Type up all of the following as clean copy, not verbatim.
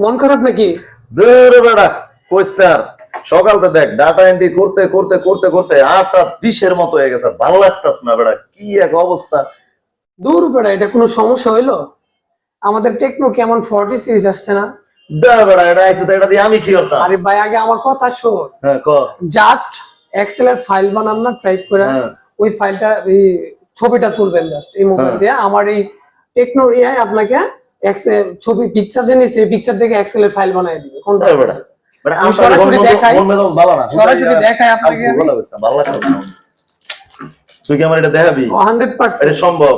মন খারাপ নাকি? জোরে বেড়া কইস্টার সকালতে দেখ ডাটা এন্ট্রি করতে করতে করতে করতে 8:20 মতো হয়ে গেছে, ভালো লাগতাছে না বেড়া, কি এক অবস্থা। দূর বেড়া, এটা কোনো সমস্যা হইলো? আমাদের টেকনো কেমন 40 সিরিজ আসছে না? দা বেড়া এটা আইছে তো এটা দিয়ে আমি কি করতাম? আরে ভাই আগে আমার কথা শোন। হ্যাঁ ক। জাস্ট এক্সেল এর ফাইল বানান না, টাইপ করে হ্যাঁ। ওই ফাইলটা এই ছবিটা তুলবেন জাস্ট এই মোবাইল দিয়ে। আমার এই টেকনো এআই আপনাকে এক্সেল ছবি পিকচার যে নিছে, পিকচার থেকে এক্সেল এর ফাইল বানায় দিবে। কোনটা দা বেড়া বেড়া আমি সরাসরি দেখাই, মন মেজাজ ভালো না, সরাসরি দেখাই আপনাকে আমি। কথা কইছ না, ভালো লাগতাছে না। তুই কি আমার এটা দেখাবি? 100% এটা সম্ভব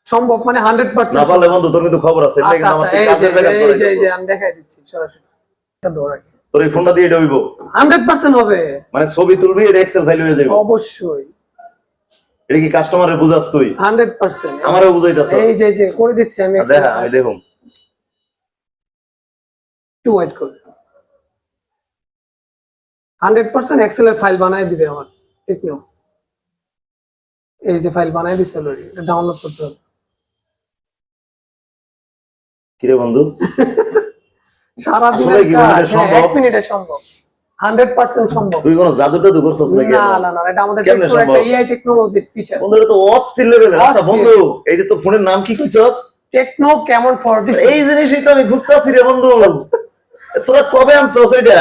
সম্ভব, মানে 100% না পারলে বন্ধু তোর কিন্তু খবর আছে, এটা আচ্ছা কিন্তু আচ্ছা, আমার এই কাজের যে ব্যাঘাত এই করে যে এই যে দিছিস। আমি দেখাই দিচ্ছি সরাসরি। এটা ধরে তোর এই ফোনটা দিয়ে এটা হইব 100% হবে, মানে ছবি তুলবি এটা এক্সেল ফাইল হয়ে যাবে? অবশ্যই এটা কি কাস্টমারে বুঝাস তুই? 100%। আমারও বুঝাইতাছস? এই যে যে করে দিচ্ছি আমি। দেখা আমি দেখুম টু ওয়েট করে 100% এক্সেল এর ফাইল বানায় দিবে আমার টেকনো। এই যে ফাইল বানায় দিছে অলরেডি, এটা ডাউনলোড করতে হবে। কিরে বন্ধু সারা আসলে কি বন্ধু, এটা সম্ভব? 1 মিনিটে সম্ভব, 100% সম্ভব। তুই কোন জাদু টাদু করছস নাকি? না না না, এটা আমাদের কেমনে টেকনোর একটা সম্ভব? এআই টেকনোলজির ফিচার। বন্ধু এটা তো অস্থির লেভেলের। আচ্ছা অস্থির। বন্ধু এইটা তো ফোনের নাম কি কইছস? টেকনো কেমন 40। এই জিনিসই তো আমি খুঁজতাছি রে বন্ধু, তোরা কবে আনছস এটা?